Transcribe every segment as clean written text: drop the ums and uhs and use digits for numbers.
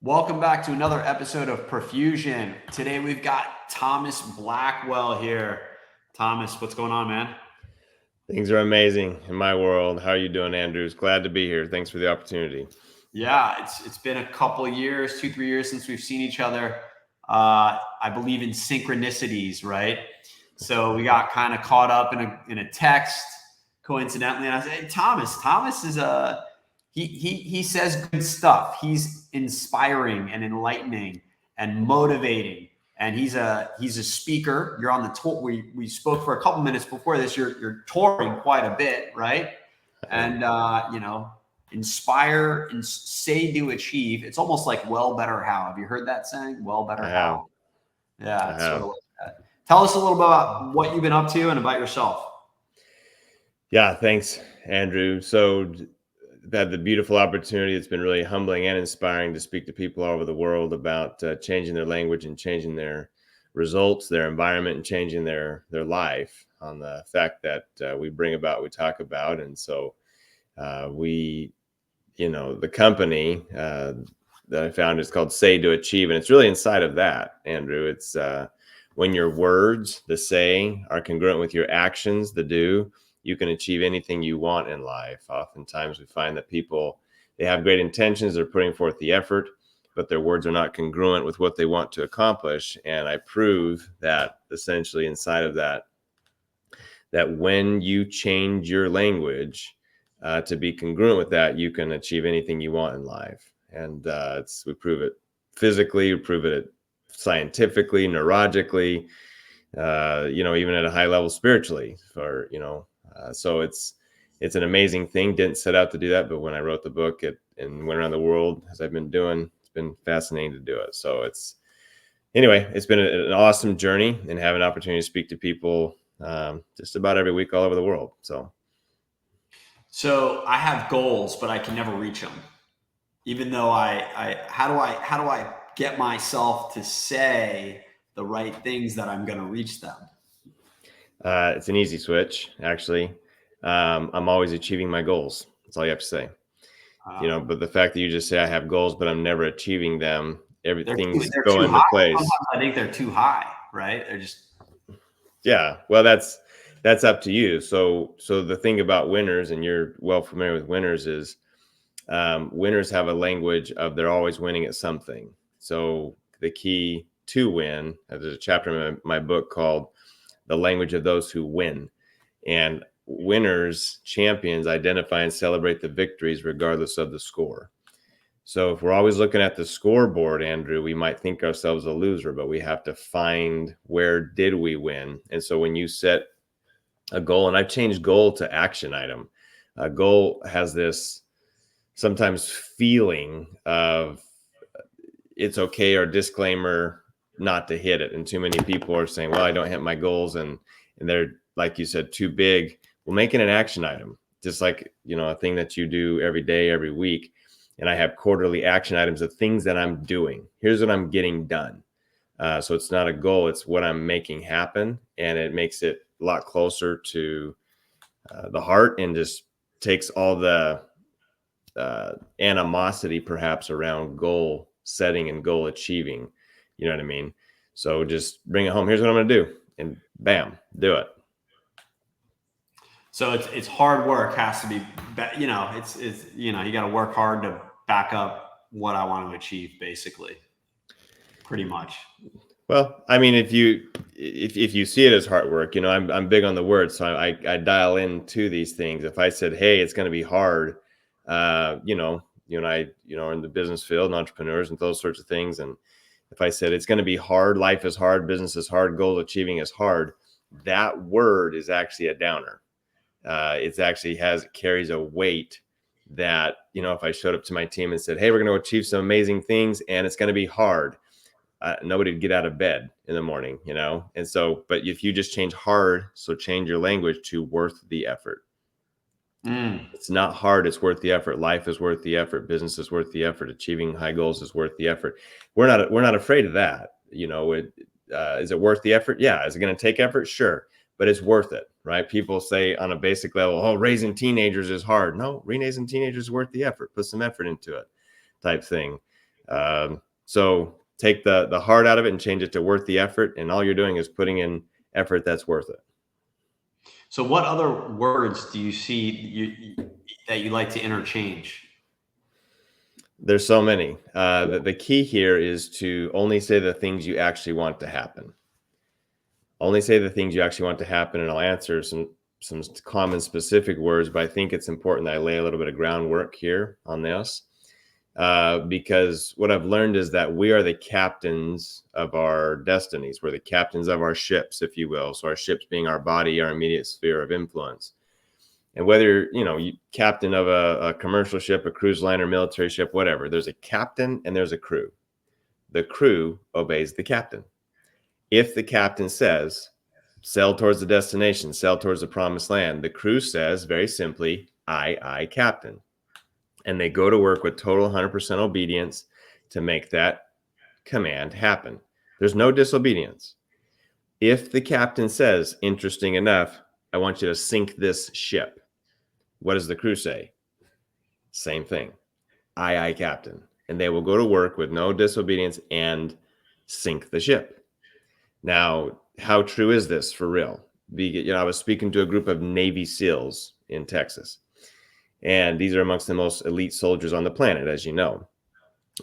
Welcome back to another episode of Profusion. Today we've got Thomas Blackwell here. Thomas, what's going on, man? Things are amazing in my world. How are you doing, Andrews? Glad to be here. Thanks for the opportunity. Yeah, it's been a couple of years, 2-3 years since we've seen each other. I believe in synchronicities, right? So we got kind of caught up in a text coincidentally, and I said, "Hey, Thomas. Thomas is he says good stuff. He's inspiring and enlightening and motivating, and he's a speaker. You're on the tour. We spoke for a couple minutes before this. You're touring quite a bit, right? And inspire and say to achieve. It's almost like well, better, how. Have you heard that saying? Well, better, I have. how. Yeah, I it's sort have. of like that. Tell us a little bit about what you've been up to and about yourself. Yeah, thanks, Andrew. So I've had the beautiful opportunity. It's been really humbling and inspiring to speak to people all over the world about changing their language and changing their results, their environment, and changing their life on the fact that we bring about, we talk about. And so we, the company that I found is called Say to Achieve. And it's really inside of that, Andrew. It's when your words, the say, are congruent with your actions, the do, you can achieve anything you want in life. Oftentimes we find that people, they have great intentions, they're putting forth the effort, but their words are not congruent with what they want to accomplish. And I prove that essentially inside of that when you change your language to be congruent with that, you can achieve anything you want in life. And we prove it physically, we prove it scientifically, neurologically, even at a high level spiritually. So it's an amazing thing. Didn't set out to do that, but when I wrote the book and went around the world as I've been doing, it's been fascinating to do it. So it's been an awesome journey, and have an opportunity to speak to people just about every week all over the world. So I have goals, but I can never reach them. Even though how do I get myself to say the right things that I'm going to reach them? It's an easy switch, actually. I'm always achieving my goals. That's all you have to say. But the fact that you just say I have goals, but I'm never achieving them, everything's they're go too into high. place. Sometimes I think they're too high, right? They're just Yeah. Well, that's up to you. So the thing about winners, and you're well familiar with winners, is winners have a language of they're always winning at something. So the key to win, there's a chapter in my book called The Language of Those Who Win. And winners, champions, identify and celebrate the victories regardless of the score. So if we're always looking at the scoreboard, Andrew, we might think ourselves a loser, but we have to find where did we win. And so when you set a goal, and I've changed goal to action item, a goal has this sometimes feeling of it's okay, or disclaimer not to hit it. And too many people are saying, well, I don't hit my goals, and they're, like you said, too big. Well, make it an action item, just like, a thing that you do every day, every week. And I have quarterly action items of things that I'm doing. Here's what I'm getting done. So it's not a goal, it's what I'm making happen. And it makes it a lot closer to the heart, and just takes all the animosity perhaps around goal setting and goal achieving. You know what I mean? So just bring it home. Here's what I'm going to do. And bam, do it. so it's hard work. Has to be, it's you got to work hard to back up what I want to achieve, basically, pretty much. Well, I mean, if you see it as hard work, I'm big on the word, so I dial into these things. If I said, hey, it's going to be hard, you and I, are in the business field and entrepreneurs and those sorts of things. And if I said it's going to be hard, life is hard, business is hard, goal achieving is hard, that word is actually a downer. It's actually carries a weight that, if I showed up to my team and said, hey, we're going to achieve some amazing things and it's going to be hard, nobody would get out of bed in the morning, And so, but if you just change hard, so change your language to worth the effort. It's not hard, it's worth the effort. Life is worth the effort. Business is worth the effort. Achieving high goals is worth the effort. We're not afraid of that. Is it worth the effort? Yeah. Is it going to take effort? Sure. But it's worth it, right? People say on a basic level, oh, raising teenagers is hard. No, raising teenagers is worth the effort. Put some effort into it, type thing. So take the hard out of it and change it to worth the effort. And all you're doing is putting in effort that's worth it. So what other words do you see that you like to interchange? There's so many. The key here is to only say the things you actually want to happen. Only say the things you actually want to happen, and I'll answer some common specific words, but I think it's important that I lay a little bit of groundwork here on this. Because what I've learned is that we are the captains of our destinies. We're the captains of our ships, if you will. So our ships being our body, our immediate sphere of influence. And whether, you captain of a commercial ship, a cruise liner, military ship, whatever, there's a captain and there's a crew. The crew obeys the captain. If the captain says, sail towards the destination, sail towards the promised land, the crew says very simply, aye, captain. And they go to work with total 100% obedience to make that command happen. There's no disobedience. If the captain says, interesting enough, I want you to sink this ship, what does the crew say? Same thing. Aye, captain. And they will go to work with no disobedience and sink the ship. Now, how true is this for real? I was speaking to a group of Navy SEALs in Texas. And these are amongst the most elite soldiers on the planet, as you know.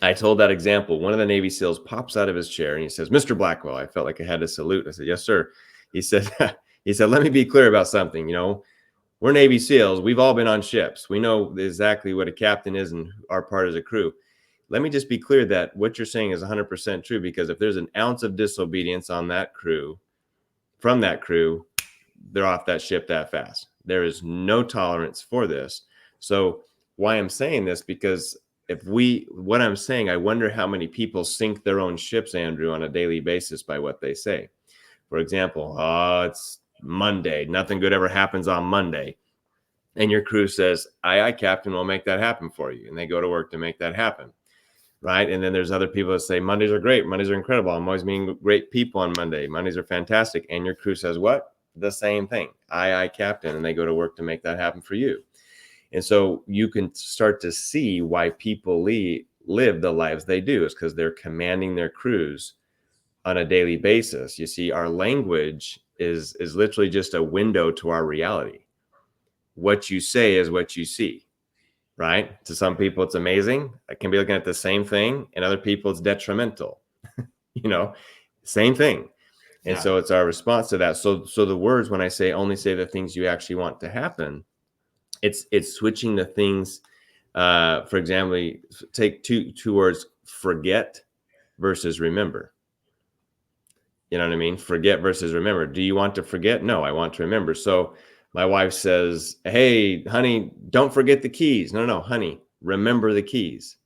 I told that example. One of the Navy SEALs pops out of his chair and he says, Mr. Blackwell. I felt like I had to salute. I said, yes, sir. He said, let me be clear about something. We're Navy SEALs. We've all been on ships. We know exactly what a captain is and our part as a crew. Let me just be clear that what you're saying is 100% true, because if there's an ounce of disobedience on that crew, from that crew, they're off that ship that fast. There is no tolerance for this. So why I'm saying this, because what I'm saying, I wonder how many people sink their own ships, Andrew, on a daily basis by what they say. For example, it's Monday. Nothing good ever happens on Monday. And your crew says, aye, captain, we'll make that happen for you. And they go to work to make that happen. Right. And then there's other people that say Mondays are great. Mondays are incredible. I'm always meeting great people on Monday. Mondays are fantastic. And your crew says what? The same thing. Aye, captain. And they go to work to make that happen for you. And so you can start to see why people live the lives they do, is because they're commanding their crews on a daily basis. You see, our language is literally just a window to our reality. What you say is what you see, right? To some people, it's amazing. I can be looking at the same thing, and other people, it's detrimental. Same thing. And so it's our response to that. So the words, when I say only say the things you actually want to happen, it's switching the things. For example, take two words: forget versus remember. You know what I mean? Forget versus remember. Do you want to forget? No, I want to remember. So my wife says, hey, honey, don't forget the keys. No, honey, remember the keys.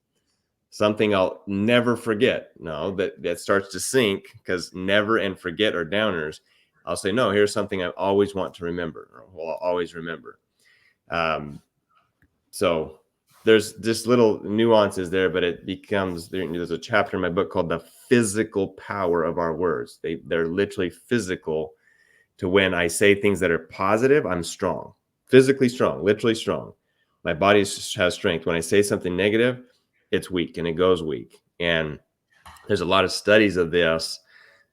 Something I'll never forget. No, that starts to sink, because never and forget are downers. I'll say, no, here's something I always want to remember, or will always remember. So there's just little nuances there, but it becomes, there's a chapter in my book called The Physical Power of Our Words. They're literally physical. To when I say things that are positive, I'm strong, physically strong, literally strong. My body has strength. When I say something negative, it's weak, and it goes weak. And there's a lot of studies of this.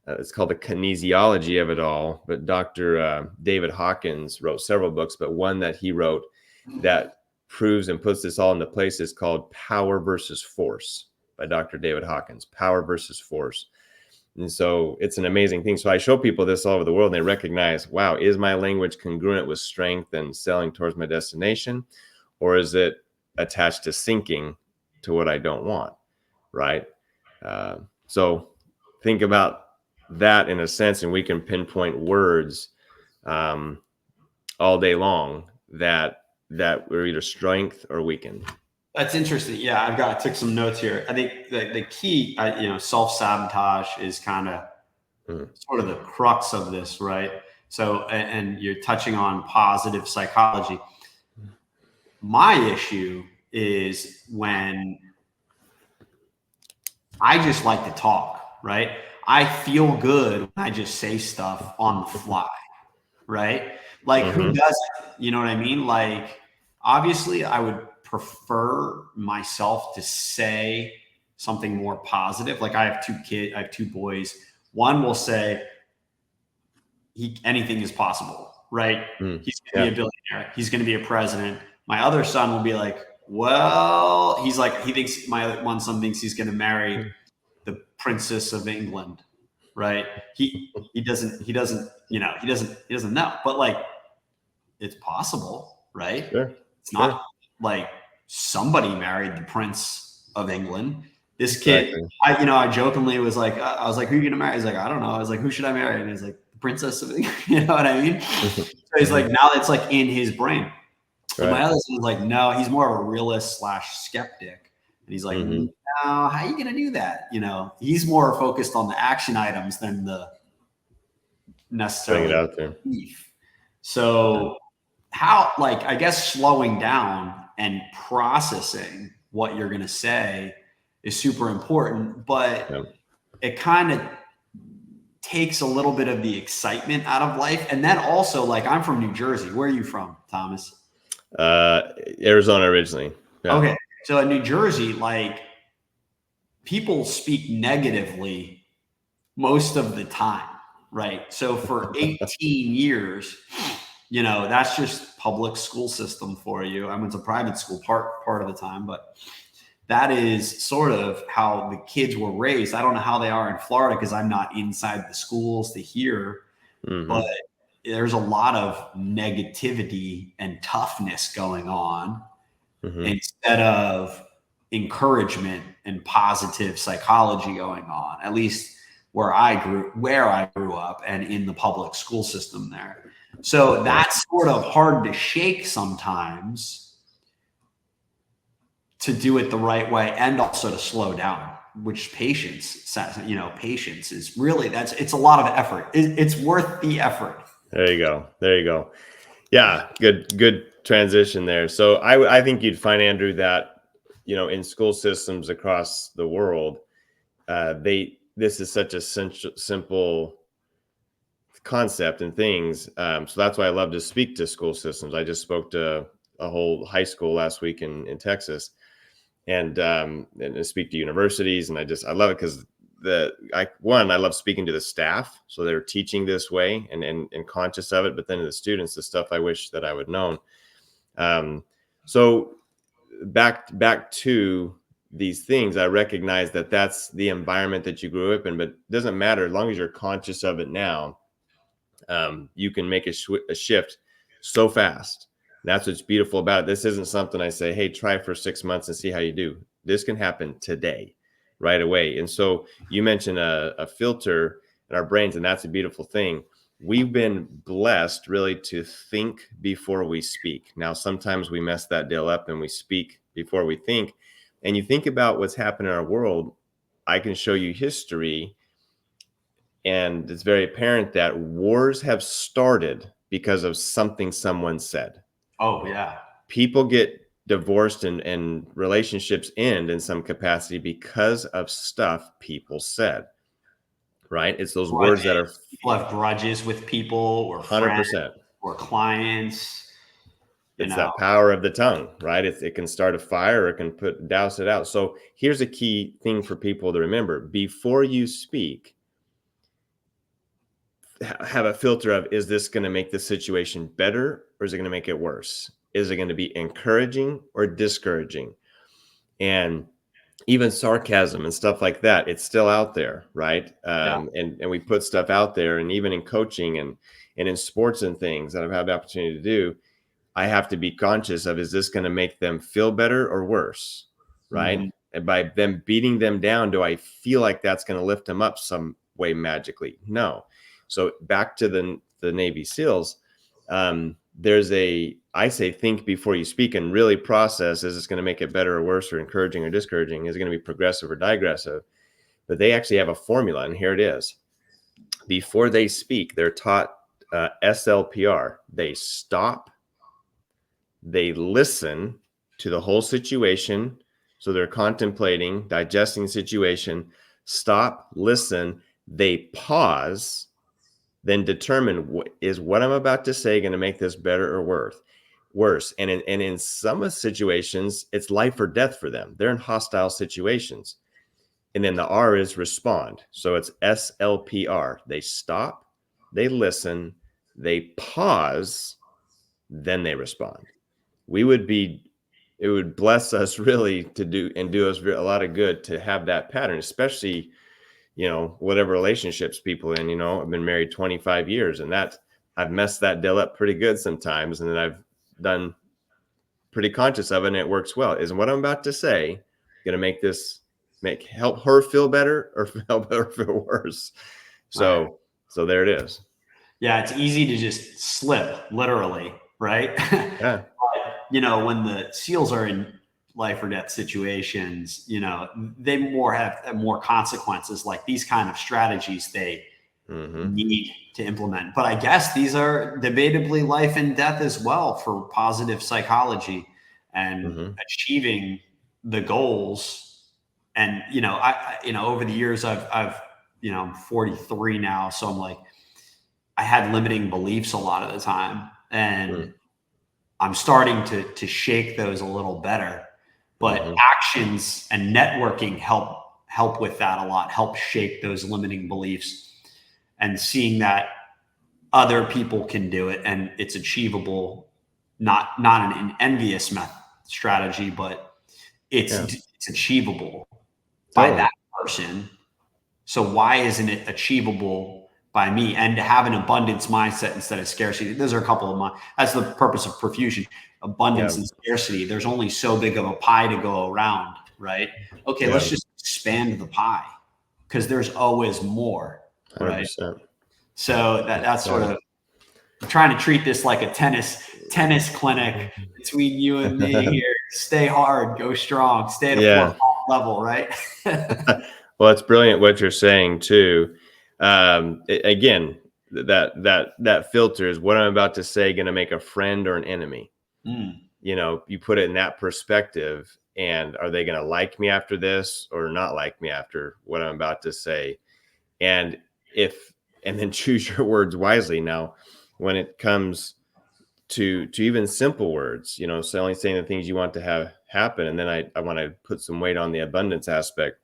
It's called the kinesiology of it all. But Dr. David Hawkins wrote several books, but one that he wrote that proves and puts this all into place is called Power versus Force by Dr. David Hawkins. Power versus Force. And so it's an amazing thing. So I show people this all over the world, and they recognize, wow, is my language congruent with strength and sailing towards my destination? Or is it attached to sinking to what I don't want? Right. So think about that in a sense, and we can pinpoint words all day long that we're either strength or weakened. That's interesting. Yeah, I took some notes here. I think the key, self-sabotage is kind of sort of the crux of this, right? So, and you're touching on positive psychology. My issue is when I just like to talk, right? I feel good when I just say stuff on the fly, right? Like who doesn't? You know what I mean? Like, obviously I would prefer myself to say something more positive. Like I have two boys. One will say anything is possible, right? He's going to be a billionaire. He's going to be a president. My other son will be like, well, he thinks my one son thinks he's going to marry the Princess of England, right? He doesn't know, but like it's possible, right? Sure. It's not like somebody married the Prince of England. This kid, I jokingly was like, I was like, who are you going to marry? He's like, I don't know. I was like, who should I marry? And he's like, the Princess of England. You know what I mean? So he's like, now it's like in his brain. And my other son is like, no, he's more of a realist / skeptic. And he's like, no, how are you going to do that? He's more focused on the action items than the necessarily bring it out there. belief. So I guess slowing down and processing what you're going to say is super important, but it kind of takes a little bit of the excitement out of life. And then also, like, I'm from New Jersey. Where are you from, Thomas? Arizona originally. Yeah. Okay. So in New Jersey, like, people speak negatively most of the time, right? So for 18 years, that's just public school system for you. I went to private school part of the time, but that is sort of how the kids were raised. I don't know how they are in Florida because I'm not inside the schools to hear, but there's a lot of negativity and toughness going on instead of encouragement and positive psychology going on, at least where I grew up and in the public school system there. So that's sort of hard to shake sometimes, to do it the right way and also to slow down, which patience is really, it's a lot of effort. It's worth the effort. There you go. Yeah. Good transition there. So I think you'd find, Andrew, that, in school systems across the world, this is such a simple concept and things. So that's why I love to speak to school systems. I just spoke to a whole high school last week in Texas, and speak to universities. And I love it because I love speaking to the staff. So they're teaching this way and conscious of it, but then to the students, the stuff I wish that I would known. So back to these things, I recognize that that's the environment that you grew up in, but it doesn't matter. As long as you're conscious of it now, you can make a shift so fast. That's what's beautiful about it. This isn't something I say, hey, try for 6 months and see how you do. This can happen today, right away. And so you mentioned a filter in our brains, and that's a beautiful thing. We've been blessed really to think before we speak. Now, sometimes we mess that deal up and we speak before we think. And you think about what's happened in our world. I can show you history, and it's very apparent that wars have started because of something someone said. Oh, yeah. People get divorced and relationships end in some capacity because of stuff people said, right? It's those words that are... People have grudges with people or 100%. Friends or clients. It's that power of the tongue, right? It can start a fire or it can douse it out. So here's a key thing for people to remember. Before you speak, have a filter of, is this going to make the situation better or is it going to make it worse? Is it going to be encouraging or discouraging? And even sarcasm and stuff like that, it's still out there, right? And we put stuff out there, and even in coaching and in sports and things that I've had the opportunity to do, I have to be conscious of, is this going to make them feel better or worse, right? And by them beating them down, do I feel like that's going to lift them up some way magically? No. So back to the Navy SEALs, I say think before you speak and really process, is this going to make it better or worse or encouraging or discouraging? Is it going to be progressive or digressive? But they actually have a formula, and here it is. Before they speak, they're taught SLPR. They stop, they listen to the whole situation. So they're contemplating, digesting the situation, stop, listen, they pause, then determine, is what I'm about to say going to make this better or worse? And in some situations, it's life or death for them. They're in hostile situations. And then the R is respond. So it's SLPR. They stop, they listen, they pause, then they respond. It would bless us really to do us a lot of good to have that pattern, especially, whatever relationships people in. I've been married 25 years, and I've messed that deal up pretty good sometimes. And then I've done pretty conscious of it, and it works well. Is what I'm about to say going to help her feel better or help her feel worse? So there it is. Yeah, it's easy to just slip, literally, right? Yeah. When the SEALs are in life or death situations, they have more consequences. Like these kind of strategies they need to implement. But I guess these are debatably life and death as well for positive psychology and achieving the goals. And over the years, I'm 43 now, so I'm like, I had limiting beliefs a lot of the time, and I'm starting to shake those a little better. But actions and networking help with that a lot, help shake those limiting beliefs, and seeing that other people can do it and it's achievable, not an envious strategy, but it's achievable by that person. So why isn't it achievable by me? And to have an abundance mindset instead of scarcity. Those are a couple of that's the purpose of Profusion. Abundance and scarcity. There's only so big of a pie to go around, right? Okay, let's just expand the pie because there's always more, right? 100%. So that's sort of, I'm trying to treat this like a tennis clinic between you and me here. Stay hard, go strong, stay at a fourth level, right? Well, it's brilliant what you're saying too. Again, that filter is what I'm about to say going to make a friend or an enemy. You put it in that perspective, and are they going to like me after this or not like me after what I'm about to say? And then choose your words wisely. Now, when it comes to even simple words, so only saying the things you want to have happen. And then I want to put some weight on the abundance aspect.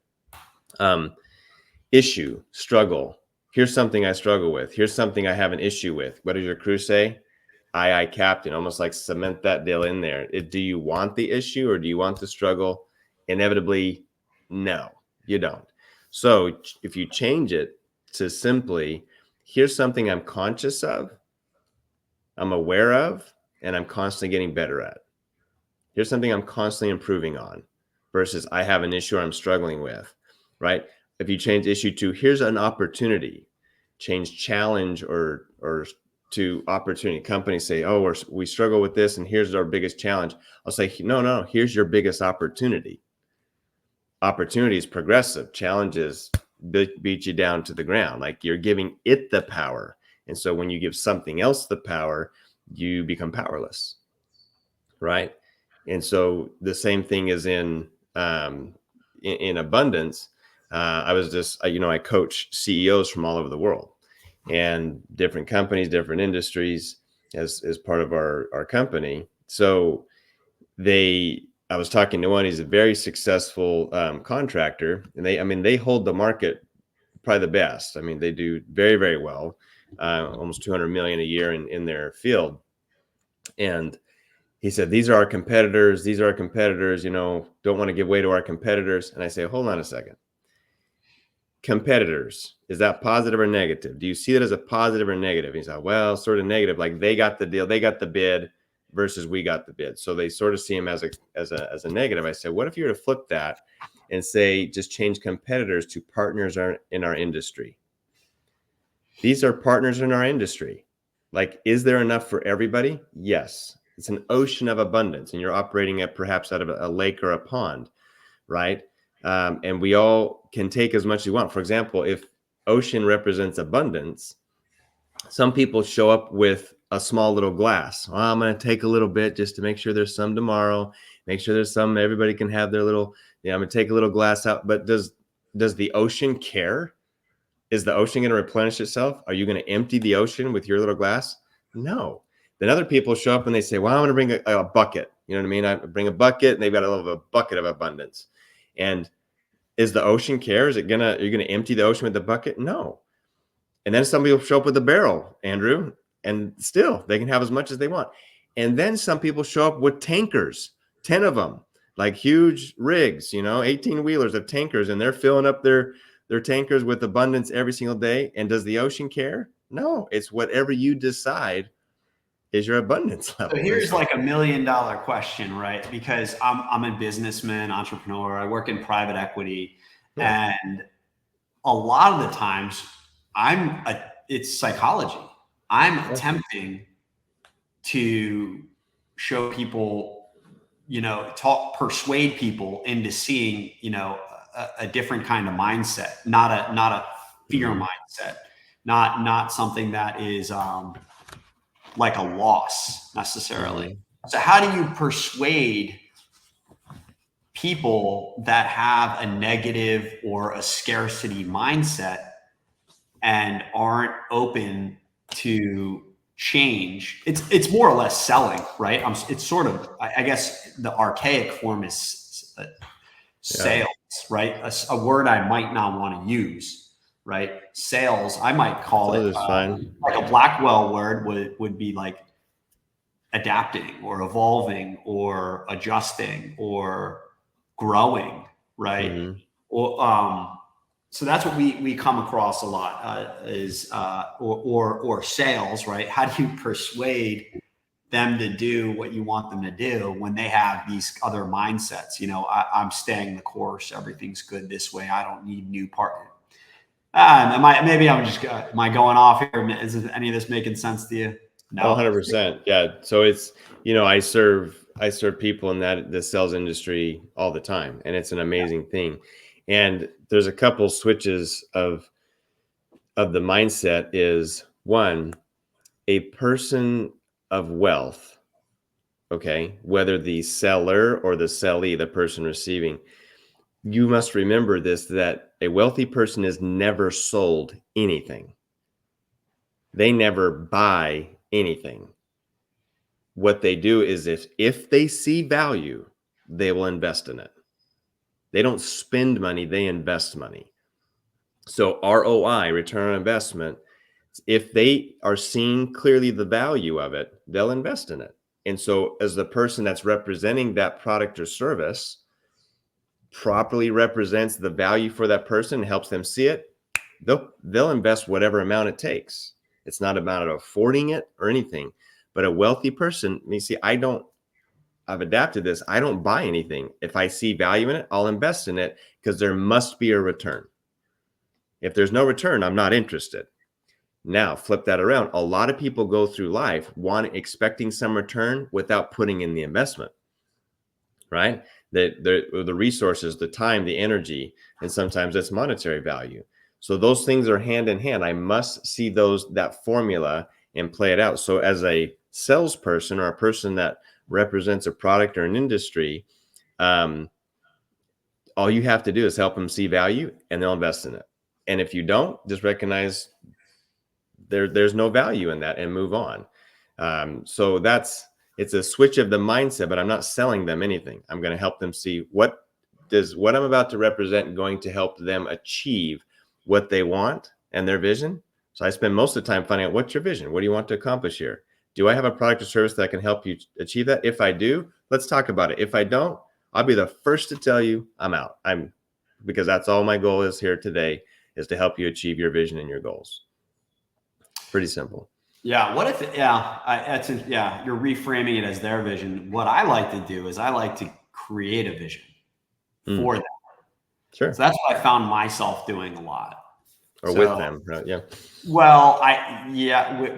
Issue, struggle. Here's something I struggle with. Here's something I have an issue with. What does your crew say? Aye, Captain. Almost like cement that deal in there. Do you want the issue or do you want the struggle? Inevitably, no, you don't. So if you change it to simply, here's something I'm conscious of, I'm aware of, and I'm constantly getting better at. Here's something I'm constantly improving on versus I have an issue I'm struggling with, right? If you change issue to here's an opportunity, change challenge or to opportunity. Companies say, oh, we struggle with this and here's our biggest challenge. I'll say, no, here's your biggest opportunity. Opportunity is progressive. Challenges beat you down to the ground. Like you're giving it the power. And so when you give something else the power, you become powerless, right? And so the same thing is in abundance. I coach CEOs from all over the world and different companies, different industries as part of our company. So I was talking to one, he's a very successful contractor, and they hold the market probably the best. They do very, very well, almost 200 million a year in their field. And he said, these are our competitors. Don't want to give way to our competitors. And I say, hold on a second. Competitors, is that positive or negative? Do you see that as a positive or negative? He's like, well, sort of negative. Like they got the deal, they got the bid versus we got the bid. So they sort of see him as a negative. I said, what if you were to flip that and say, just change competitors to partners in our industry? These are partners in our industry. Like, is there enough for everybody? Yes. It's an ocean of abundance, and you're operating perhaps out of a lake or a pond, right? And we all can take as much as we want. For example, if ocean represents abundance, some people show up with a small little glass. Well, I'm going to take a little bit just to make sure there's some tomorrow. Make sure there's some. Everybody can have their little. I'm going to take a little glass out. But does the ocean care? Is the ocean going to replenish itself? Are you going to empty the ocean with your little glass? No. Then other people show up and they say, well, I'm going to bring a bucket. You know what I mean? I bring a bucket and they've got a little of a bucket of abundance. And Is the ocean care? Is it are you gonna empty the ocean with the bucket? No. And then some people show up with a barrel, Andrew, and still they can have as much as they want. And then some people show up with tankers, 10 of them, like huge rigs, 18 wheelers of tankers, and they're filling up their tankers with abundance every single day. And does the ocean care? No, it's whatever you decide is your abundance level. So here's like $1 million question, right? Because I'm a businessman, entrepreneur. I work in private equity, and a lot of the times it's psychology. I'm attempting to show people, persuade people into seeing, a different kind of mindset, not a fear mindset, not something that is like a loss necessarily. So how do you persuade people that have a negative or a scarcity mindset and aren't open to change? It's more or less selling, right? It's sort of, I guess the archaic form is sales, right? A word I might not want to use, right? Sales, I might call it like a Blackwell word would be like adapting or evolving or adjusting or growing, right? So that's what we come across a lot is or sales, right? How do you persuade them to do what you want them to do when they have these other mindsets? I'm staying the course. Everything's good this way. I don't need new partner. Am I going off here? Is any of this making sense to you? No. 100%. Yeah. So it's, I serve people in the sales industry all the time, and it's an amazing thing. And there's a couple switches of the mindset. Is one, a person of wealth, okay, whether the seller or the sellee, the person receiving, you must remember this, that a wealthy person is never sold anything. They never buy anything. What they do is if they see value, they will invest in it. They don't spend money, they invest money. So ROI, return on investment, if they are seeing clearly the value of it, they'll invest in it. And so as the person that's representing that product or service properly represents the value for that person, helps them see it, they'll invest whatever amount it takes. It's not about affording it or anything. But a wealthy person, I've adapted this. I don't buy anything. If I see value in it, I'll invest in it because there must be a return. If there's no return, I'm not interested. Now, flip that around. A lot of people go through life expecting some return without putting in the investment, right? The resources, the time, the energy, and sometimes it's monetary value. So those things are hand in hand. I must see that formula and play it out. So as a salesperson or a person that represents a product or an industry, all you have to do is help them see value and they'll invest in it. And if you don't, just recognize there's no value in that and move on. So it's a switch of the mindset, but I'm not selling them anything. I'm going to help them see what I'm about to represent going to help them achieve what they want and their vision. So I spend most of the time finding out, what's your vision? What do you want to accomplish here? Do I have a product or service that can help you achieve that? If I do, let's talk about it. If I don't, I'll be the first to tell you I'm out. Because that's all my goal is here today, is to help you achieve your vision and your goals. Pretty simple. Yeah. What if, you're reframing it as their vision. What I like to do is I like to create a vision for them. Sure. So that's what I found myself doing a lot. With them, right? Yeah. Well,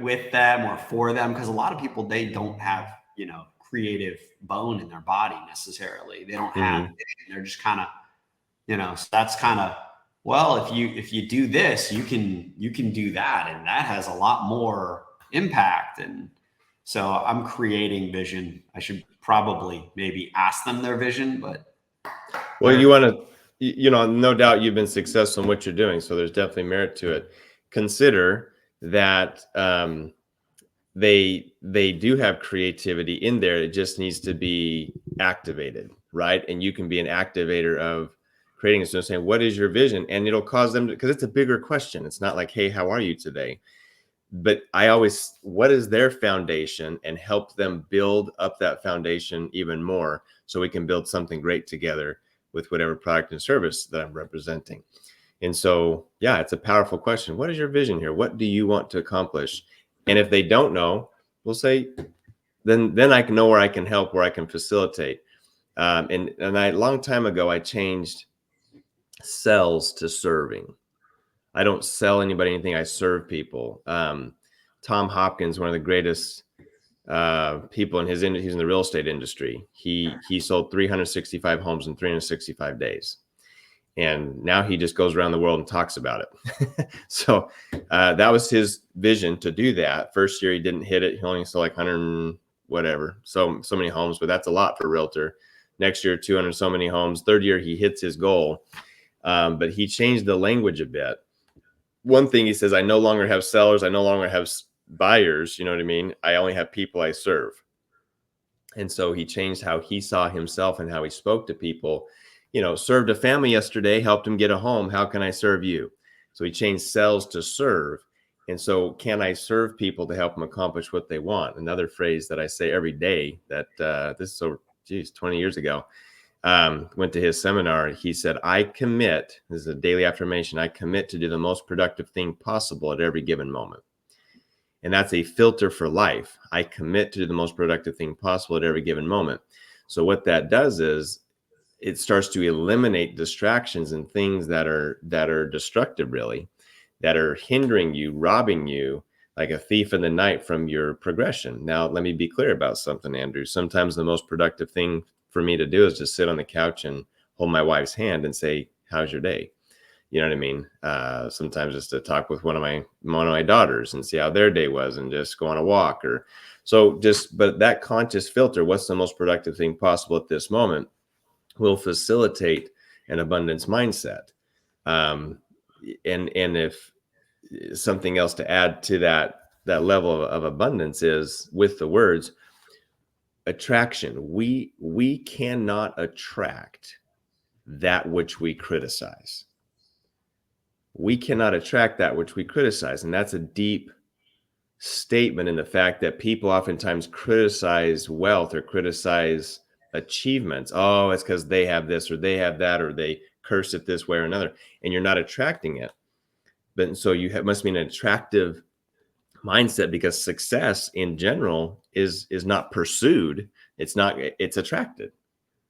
with them or for them, because a lot of people, they don't have, creative bone in their body necessarily. They don't have vision. They're just kind of, so that's kind of, well, if you do this, you can do that, and that has a lot more impact. And so I'm creating vision. I should probably maybe ask them their vision, but you want to, no doubt you've been successful in what you're doing, so there's definitely merit to it. Consider that they do have creativity in there. It just needs to be activated, right? And you can be an activator of creating it, so saying, what is your vision? And it'll cause them to, because it's a bigger question. It's not like, hey, how are you today? But I always, what is their foundation, and help them build up that foundation even more, so we can build something great together with whatever product and service that I'm representing. And so, yeah, it's a powerful question. What is your vision here? What do you want to accomplish? And if they don't know, we'll say, then I can know where I can help, where I can facilitate. And a long time ago, I changed sells to serving. I don't sell anybody anything. I serve people. Tom Hopkins, one of the greatest people in his industry, he's in the real estate industry. He sold 365 homes in 365 days. And now he just goes around the world and talks about it. So that was his vision, to do that. First year he didn't hit it. He only sold like 100 and whatever, so many homes, but that's a lot for a realtor. Next year, 200 so many homes. Third year he hits his goal. But he changed the language a bit. One thing he says, I no longer have sellers. I no longer have buyers. You know what I mean? I only have people I serve. And so he changed how he saw himself and how he spoke to people. You know, served a family yesterday, helped him get a home. How can I serve you? So he changed sells to serve. And so, can I serve people to help them accomplish what they want? Another phrase that I say every day, that this is so, 20 years ago. Went to his seminar. He said, I commit, this is a daily affirmation, I commit to do the most productive thing possible at every given moment. And that's a filter for life. I commit to do the most productive thing possible at every given moment. So what that does is it starts to eliminate distractions and things that are destructive, really, that are hindering you, robbing you like a thief in the night from your progression. Now, let me be clear about something, Andrew. Sometimes the most productive thing for me to do is just sit on the couch and hold my wife's hand and say, how's your day? You know what I mean? Sometimes just to talk with one of my daughters and see how their day was, and just go on a walk, or so but that conscious filter, what's the most productive thing possible at this moment, will facilitate an abundance mindset. And if something else to add to that level of abundance is with the words, attraction. We cannot attract that which we criticize. We cannot attract that which we criticize. And that's a deep statement, in the fact that people oftentimes criticize wealth or criticize achievements. Oh, it's because they have this or they have that, or they curse it this way or another, and you're not attracting it. But so you must be an attractive mindset, because success in general is not pursued. It's attracted.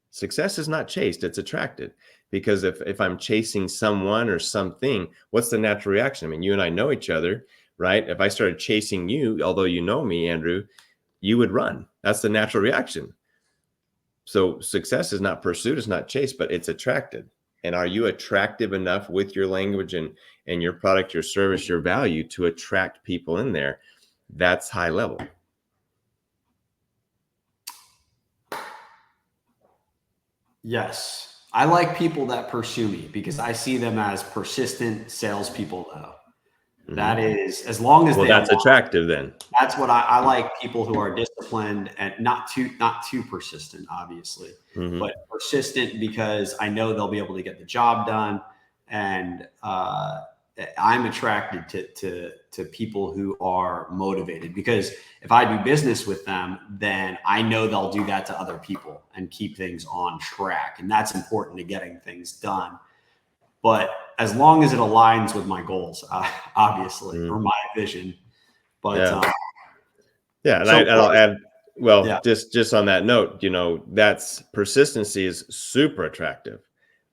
Success is not chased, it's attracted. Because if I'm chasing someone or something, what's the natural reaction? I mean, you and I know each other, right? If I started chasing you, although you know me, Andrew, you would run. That's the natural reaction. So success is not pursued, it's not chased, but it's attracted. And are you attractive enough with your language and your product, your service, your value to attract people in there? That's high level. Yes. I like people that pursue me, because I see them as persistent salespeople, though. Mm-hmm. That is, as long as that's attractive, then. That's what I like, people who are disciplined and not too persistent, obviously, mm-hmm. but persistent, because I know they'll be able to get the job done. And I'm attracted to people who are motivated, because if I do business with them, then I know they'll do that to other people and keep things on track. And that's important to getting things done. But as long as it aligns with my goals, obviously, or my vision. But and I'll add, just on that note, that's persistency is super attractive.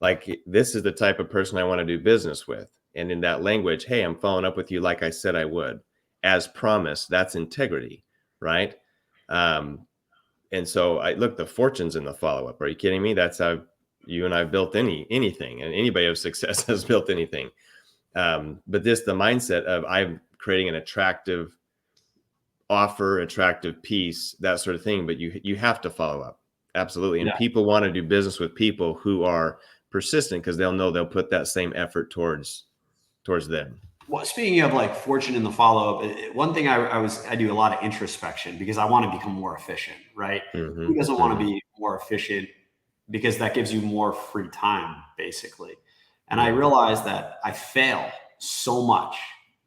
Like, this is the type of person I want to do business with. And in that language, hey, I'm following up with you like I said I would, as promised. That's integrity, right? And so the fortune's in the follow-up. Are you kidding me? That's how you and I have built anything, and anybody of success has built anything. But the mindset of, I'm creating an attractive offer, attractive piece, that sort of thing. But you have to follow up. Absolutely. And people want to do business with people who are persistent, because they'll know they'll put that same effort towards them. Well, speaking of like fortune in the follow-up, one thing I do a lot of introspection, because I want to become more efficient, right? Mm-hmm. Who doesn't want to be more efficient because that gives you more free time, basically. And I realized that I fail so much.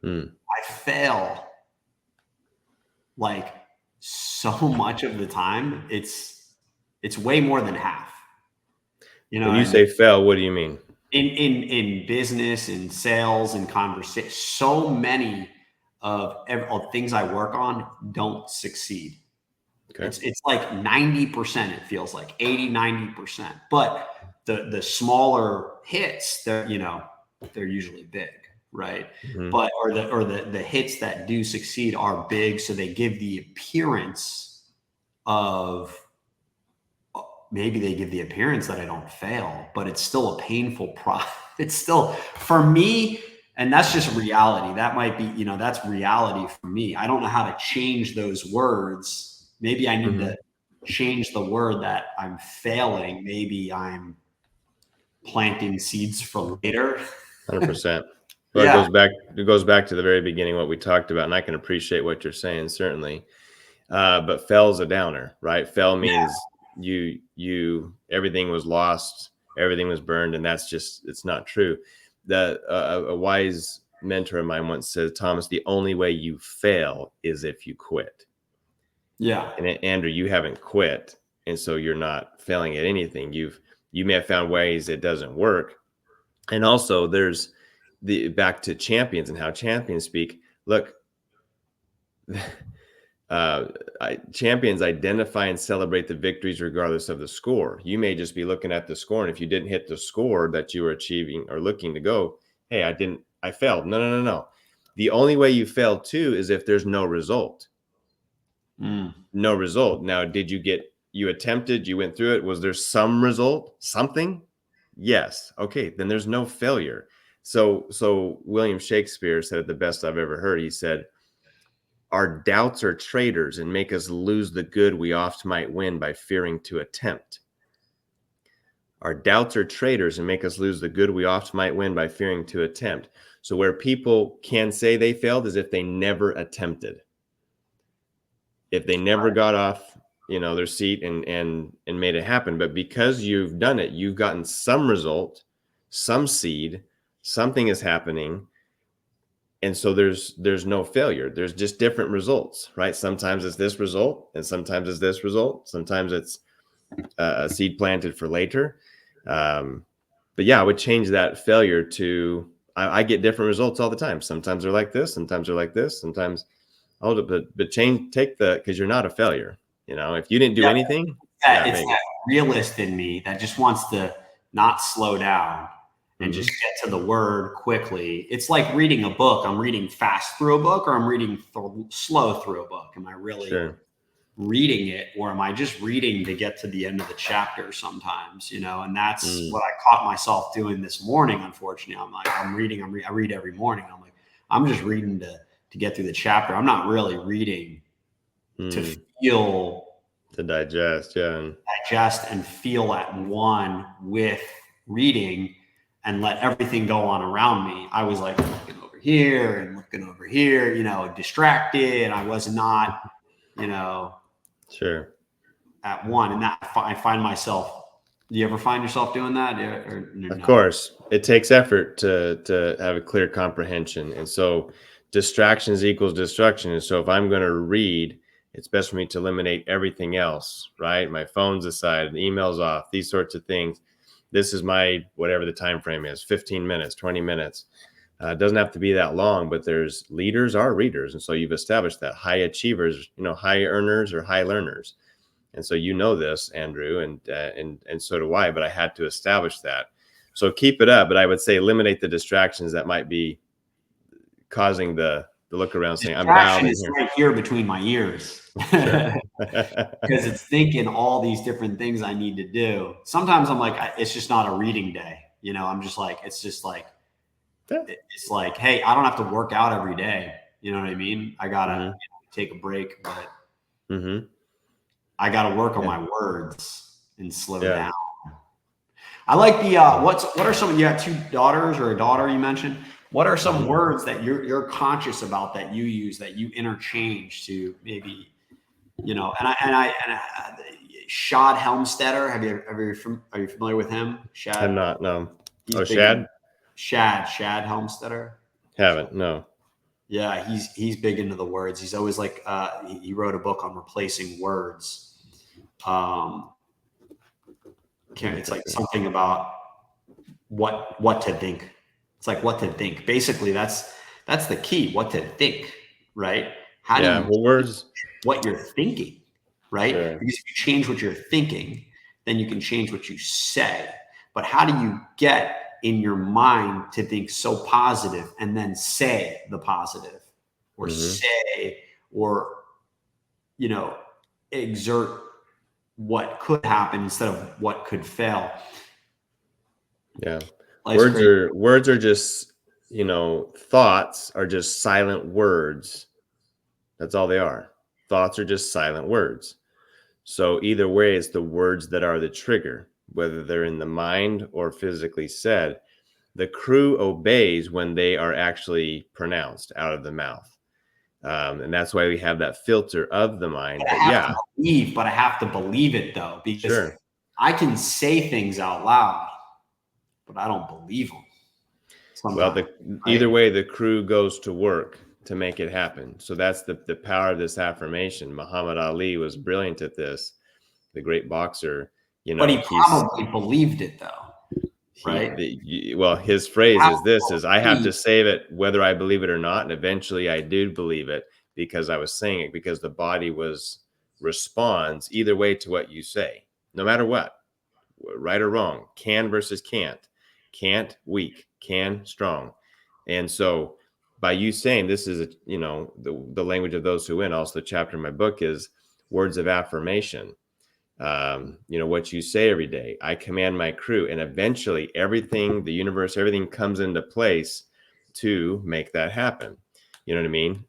I fail like so much of the time. It's way more than half. You know, When you say fail, what do you mean? In business, in sales, in conversation, so many of things I work on don't succeed. Okay. It's like 90%, it feels like 80, 90%. But the smaller hits, they're usually big, right? But or the hits that do succeed are big, so they give the appearance of, maybe they give the appearance that I don't fail, but it's still a painful process. It's still, for me, and that's just reality. That might be, that's reality for me. I don't know how to change those words. Maybe I need to change the word that I'm failing. Maybe I'm planting seeds for later. 100%. Well, Yeah. it goes back to the very beginning, what we talked about, and I can appreciate what you're saying, certainly. But fail's a downer, right? Fail means everything was lost, everything was burned, and it's not true. A wise mentor of mine once said, Thomas, the only way you fail is if you quit. Yeah. And Andrew, you haven't quit, and so you're not failing at anything. You may have found ways it doesn't work. And also there's back to champions and how champions speak. Look, champions identify and celebrate the victories regardless of the score. You may just be looking at the score, and if you didn't hit the score that you were achieving or looking to go, hey, I failed. No. The only way you fail too is if there's no result. No result. Now, you attempted, you went through it. Was there some result? Something? Yes. Okay, then there's no failure. So William Shakespeare said it the best I've ever heard. He said, our doubts are traitors and make us lose the good we oft might win by fearing to attempt. Our doubts are traitors and make us lose the good we oft might win by fearing to attempt. So where people can say they failed is if they never attempted. If they never got off, their seat and made it happen. But because you've done it, you've gotten some result, some seed, something is happening. And so there's no failure. There's just different results, right? Sometimes it's this result, and sometimes it's this result. Sometimes it's a seed planted for later. But yeah, I would change that failure to, I get different results all the time. Sometimes they're like this, sometimes they're like this, sometimes, because you're not a failure. If you didn't do anything. It's that realist in me that just wants to not slow down and just get to the word quickly. It's like reading a book. I'm reading fast through a book, or I'm reading slow through a book. Am I really reading it, or am I just reading to get to the end of the chapter sometimes, and that's what I caught myself doing this morning. Unfortunately, I'm like, I read every morning. I'm like, I'm just reading to get through the chapter. I'm not really reading to feel, to digest and feel at one with reading and let everything go on around me. I was like looking over here and looking over here, distracted. I was not, at one. And that I find myself, do you ever find yourself doing that? Of course, it takes effort to have a clear comprehension. And so distractions equals destruction. And so if I'm going to read, it's best for me to eliminate everything else, right? My phone's aside, emails off, these sorts of things. This is my, whatever the time frame is, 15 minutes, 20 minutes. It doesn't have to be that long, but there's leaders are readers. And so you've established that high achievers, high earners or high learners. And so this, Andrew, and so do I, but I had to establish that. So keep it up, but I would say eliminate the distractions that might be causing the look around saying, I'm dialed in here. Right here between my ears. Because it's thinking all these different things I need to do. Sometimes I'm like, it's just not a reading day. I'm just like, it's like, hey, I don't have to work out every day. You know what I mean? I got to take a break, but I got to work on my words and slow down. I like the, what are some, you have 2 daughters or a daughter you mentioned. What are some words that you're conscious about that you use, that you interchange to maybe, Shad Helmstetter. Are you familiar with him? I'm Shad. not. No. He's Oh, big Shad? Shad Helmstetter. Haven't. No. Yeah, he's big into the words. He's always like he wrote a book on replacing words. It's like something about what to think. It's like what to think. Basically, that's the key. What to think, right? How do you Well, words. what you're thinking, right? Sure. Because if you change what you're thinking, then you can change what you say. But how do you get in your mind to think so positive and then say the positive, or say, or exert what could happen instead of what could fail? Yeah. Life's great. Words are just, thoughts are just silent words. That's all they are. Thoughts are just silent words. So either way, it's the words that are the trigger, whether they're in the mind or physically said. The crew obeys when they are actually pronounced out of the mouth. And that's why we have that filter of the mind. But I have to believe it though, because I can say things out loud, but I don't believe them. Well, either way, the crew goes to work to make it happen. So that's the power of this affirmation. Muhammad Ali was brilliant at this, the great boxer. But he probably believed it though, right? His phrase is I have to say it whether I believe it or not. And eventually I do believe it because I was saying it, because the body responds either way to what you say, no matter what, right or wrong, can versus can't, weak, can, strong. And so by you saying this is, the language of those who win, also the chapter in my book is words of affirmation. What you say every day, I command my crew, and eventually everything, the universe, everything comes into place to make that happen. You know what I mean?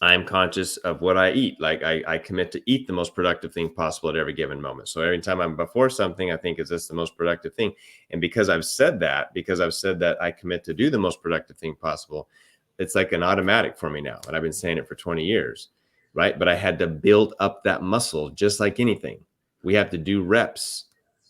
I'm conscious of what I eat. Like I commit to eat the most productive thing possible at every given moment. So every time I'm before something, I think, is this the most productive thing? And because I've said that I commit to do the most productive thing possible, it's like an automatic for me now. And I've been saying it for 20 years, right? But I had to build up that muscle just like anything. We have to do reps.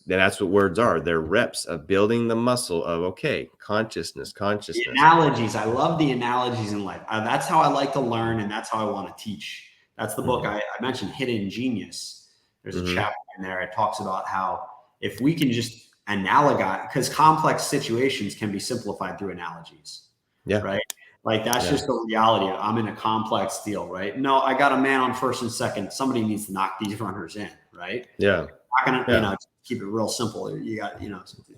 Then that's what words are. They're reps of building the muscle of, consciousness. The analogies. I love the analogies in life. That's how I like to learn, and that's how I want to teach. That's the book I mentioned, Hidden Genius. There's a chapter in there. It talks about how if we can just analogize, because complex situations can be simplified through analogies. Yeah. Right. Like that's just the reality. I'm in a complex deal, right? No, I got a man on first and second. Somebody needs to knock these runners in, right? Yeah. I'm not gonna, keep it real simple. You got,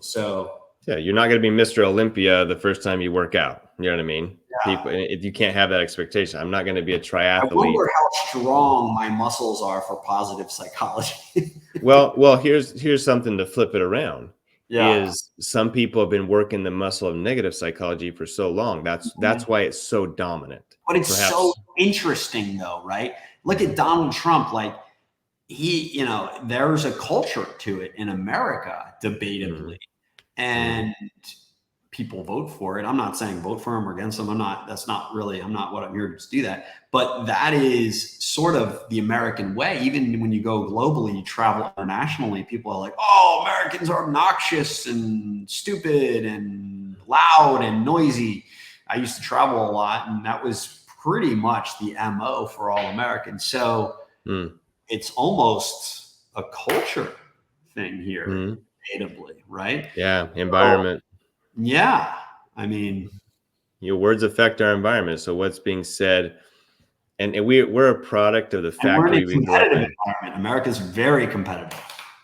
so. Yeah, you're not going to be Mr. Olympia the first time you work out. You know what I mean? Yeah. People, if you can't have that expectation, I'm not going to be a triathlete. I wonder how strong my muscles are for positive psychology. well, here's something to flip it around. Is some people have been working the muscle of negative psychology for so long. That's why it's so dominant. But it's so interesting though, right? Look at Donald Trump. Like there's a culture to it in America, debatably. And people vote for it. I'm not saying vote for him or against him. I'm not what I'm here to do that. But that is sort of the American way. Even when you go globally, you travel internationally, people are like, oh, Americans are obnoxious and stupid and loud and noisy. I used to travel a lot, and that was pretty much the MO for all Americans. So it's almost a culture thing here. Debatably, right? Yeah, environment. So, yeah, I mean, your words affect our environment. So what's being said, and we're a product of the factory we grew up in. Environment. America's very competitive.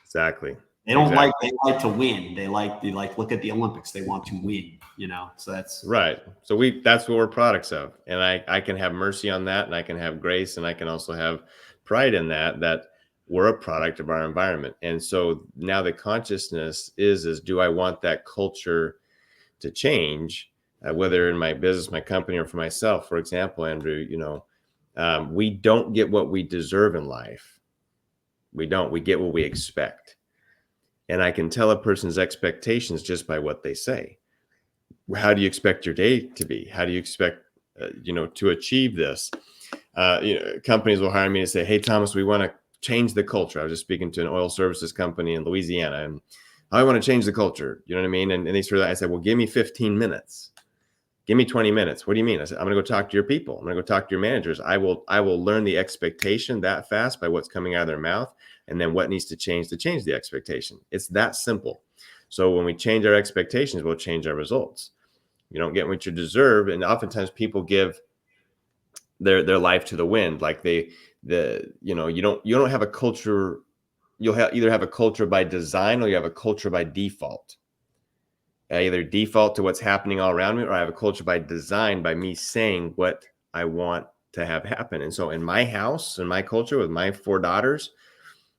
Exactly. They don't like. They like to win. They like look at the Olympics. They want to win. So that's right. So that's what we're products of, and I can have mercy on that, and I can have grace, and I can also have pride in that we're a product of our environment. And so now the consciousness is do I want that culture to change, whether in my business, my company, or for myself? For example, Andrew, we don't get what we deserve in life. We get what we expect. And I can tell a person's expectations just by what they say. How do you expect your day to be? How do you expect, to achieve this? Companies will hire me and say, hey, Thomas, we want to change the culture. I was just speaking to an oil services company in Louisiana, and I want to change the culture. You know what I mean? And they sort of, I said, well, give me 15 minutes. Give me 20 minutes. What do you mean? I said, I'm going to go talk to your people. I'm going to go talk to your managers. I will learn the expectation that fast by what's coming out of their mouth, and then what needs to change the expectation. It's that simple. So when we change our expectations, we'll change our results. You don't get what you deserve. And oftentimes people give their life to the wind. Like you don't have a culture. You'll either have a culture by design, or you have a culture by default. I either default to what's happening all around me, or I have a culture by design, by me saying what I want to have happen. And so in my house, in my culture with my 4 daughters,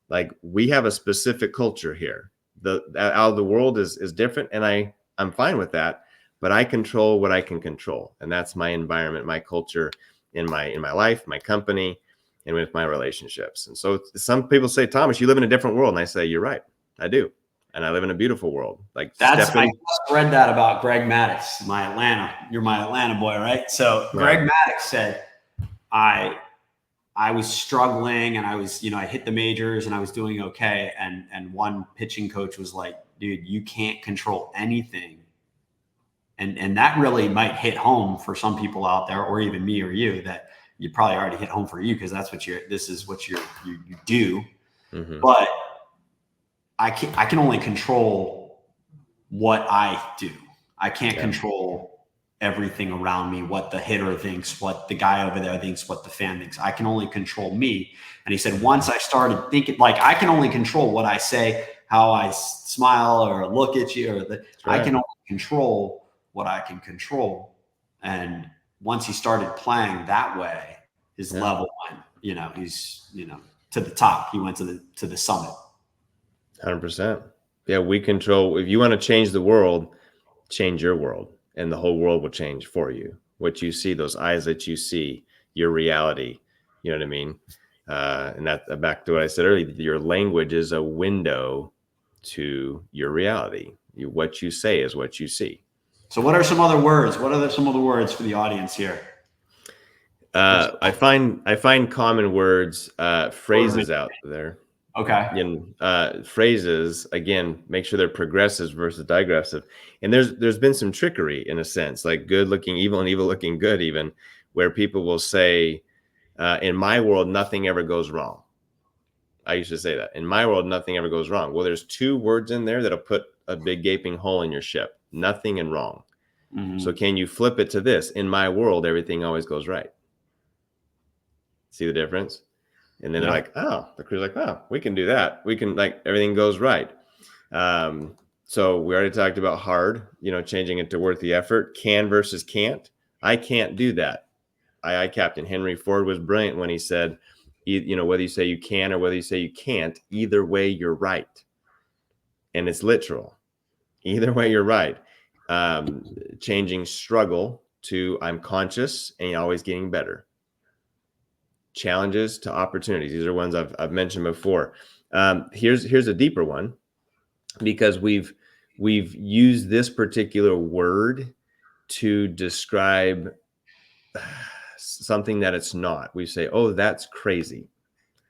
like, we have a specific culture here. Out of the world is different, and I'm fine with that, but I control what I can control. And that's my environment, my culture in my life, my company, and with my relationships. And so some people say, Thomas, you live in a different world. And I say, you're right. I do. And I live in a beautiful world. Like, I just read that about Greg Maddox, you're my Atlanta boy, right? So yeah. Greg Maddox said, I was struggling, and I was, I hit the majors and I was doing okay. And one pitching coach was like, dude, you can't control anything. And that really might hit home for some people out there, or even me or you, that you probably already hit home for you, because this is what you do. Mm-hmm. But I can only control what I do. I can't control everything around me, what the hitter thinks, what the guy over there thinks, what the fan thinks. I can only control me. And he said, once I started thinking, like, I can only control what I say, how I smile or look at you, I can only control what I can control. And once he started playing that way, his level went, he's, to the top. He went to the summit. 100%. Yeah, we control. If you want to change the world, change your world, and the whole world will change for you. What you see, those eyes that you see, your reality. You know what I mean? And that, back to what I said earlier, your language is a window to your reality. What you say is what you see. So what are some other words? What are some other words for the audience here? I find common words, phrases out there. Okay. And phrases, again, make sure they're progressive versus digressive. And there's been some trickery, in a sense, like good looking evil and evil looking good, even, where people will say, in my world, nothing ever goes wrong. I used to say that. In my world, nothing ever goes wrong. Well, there's 2 words in there that'll put a big gaping hole in your ship. Nothing and wrong. Mm-hmm. So can you flip it to this? In my world, everything always goes right. See the difference? And then they're like, oh, the crew's like, oh, we can do that. We can, like, everything goes right. So we already talked about hard, changing it to worth the effort. Can versus can't. I can't do that. Captain Henry Ford was brilliant when he said, whether you say you can or whether you say you can't, either way, you're right. And it's literal. Either way, you're right. Changing struggle to I'm conscious and always getting better. Challenges to opportunities. These are ones I've mentioned before. Here's a deeper one, because we've used this particular word to describe something that it's not. We say, oh, that's crazy.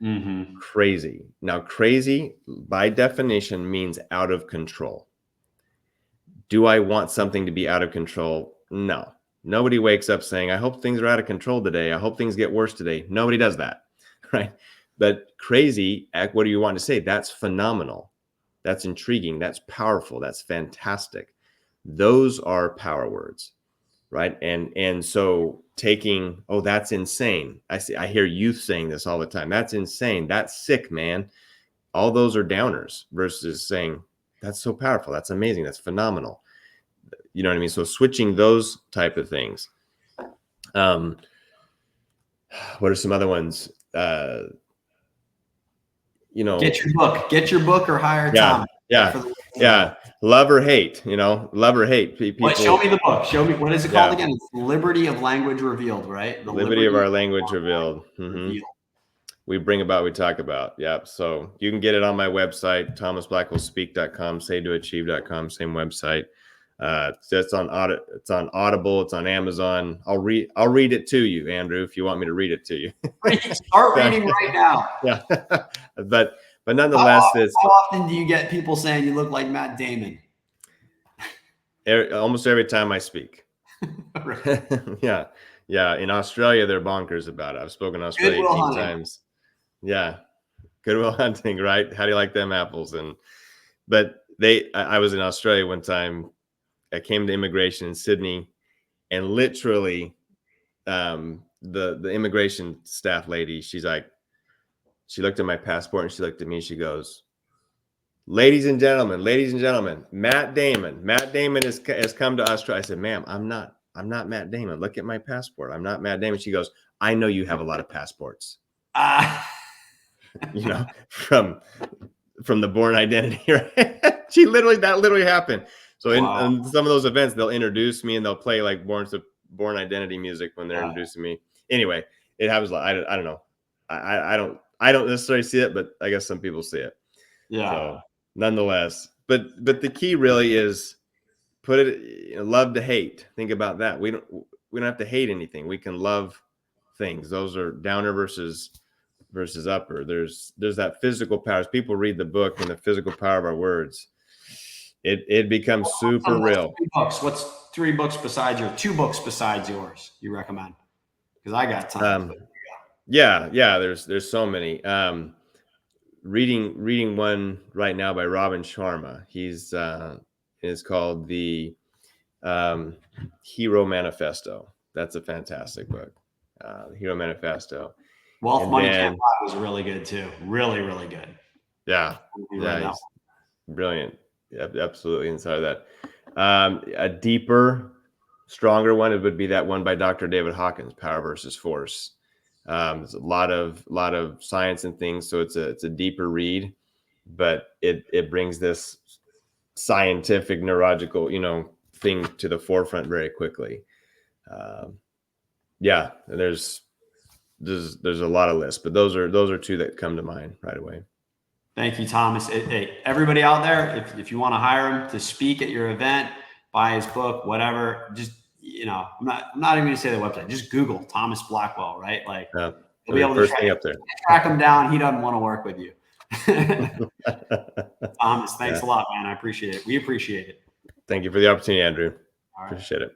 Mm-hmm. Crazy. Now, crazy by definition means out of control. Do I want something to be out of control? No. Nobody wakes up saying, I hope things are out of control today. I hope things get worse today. Nobody does that, right? But crazy, what do you want to say? That's phenomenal. That's intriguing. That's powerful. That's fantastic. Those are power words, right? And so taking, oh, that's insane. I hear youth saying this all the time. That's insane. That's sick, man. All those are downers versus saying, that's so powerful. That's amazing. That's phenomenal. You know what I mean? So switching those type of things. What are some other ones? Get your book or hire Tom. Yeah. Love or hate, love or hate. People, show me the book. Show me, what is it called again? It's Liberty of Language Revealed, right? The Liberty of our Language Revealed. Mm-hmm. We bring about, we talk about. Yep. So you can get it on my website, thomasblackwellspeak.com, saytoachieve.com, same website. So it's on Audible, it's on Amazon. I'll read it to you, Andrew, if you want me to read it to you. Start reading right now. Yeah. but nonetheless, how often do you get people saying you look like Matt Damon? Almost every time I speak. Yeah. In Australia, they're bonkers about it. I've spoken to Australia 18 times. Yeah. Goodwill Hunting, right? How do you like them apples? But I was in Australia one time. I came to immigration in Sydney, and literally, the immigration staff lady, she looked at my passport and she looked at me. She goes, ladies and gentlemen, Matt Damon has come to Australia. I said, ma'am, I'm not Matt Damon. Look at my passport. I'm not Matt Damon. She goes, I know you have a lot of passports. From the Born Identity, right? That literally happened. So in some of those events, they'll introduce me and they'll play like Born Identity music when they're introducing me. Anyway, it happens. I don't know. I don't necessarily see it, but I guess some people see it. Yeah. So nonetheless, but the key really is put it, love to hate. Think about that. We don't have to hate anything. We can love things. Those are downer versus upper. There's that physical power. As people read the book and the physical power of our words, it becomes super real. What's 2 books besides yours you recommend? Because I got time. Yeah. There's so many. Reading one right now by Robin Sharma. He's is called the Hero Manifesto. That's a fantastic book. Hero Manifesto. Wealth, Money, Can't Buy was really good too. Really, really good. Yeah. He's brilliant. Yeah, absolutely inside of that. A deeper, stronger one, it would be that one by Dr. David Hawkins, Power versus Force. There's a lot of science and things, so it's a deeper read, but it brings this scientific neurological thing to the forefront very quickly. There's a lot of lists, but those are 2 that come to mind right away. Thank you, Thomas. Hey, everybody out there, if you want to hire him to speak at your event, buy his book, whatever, just I'm not even going to say the website. Just Google Thomas Blackwell, right? Like you'll be able to track him down. He doesn't want to work with you. Thomas, thanks a lot, man. I appreciate it. We appreciate it. Thank you for the opportunity, Andrew. Appreciate it.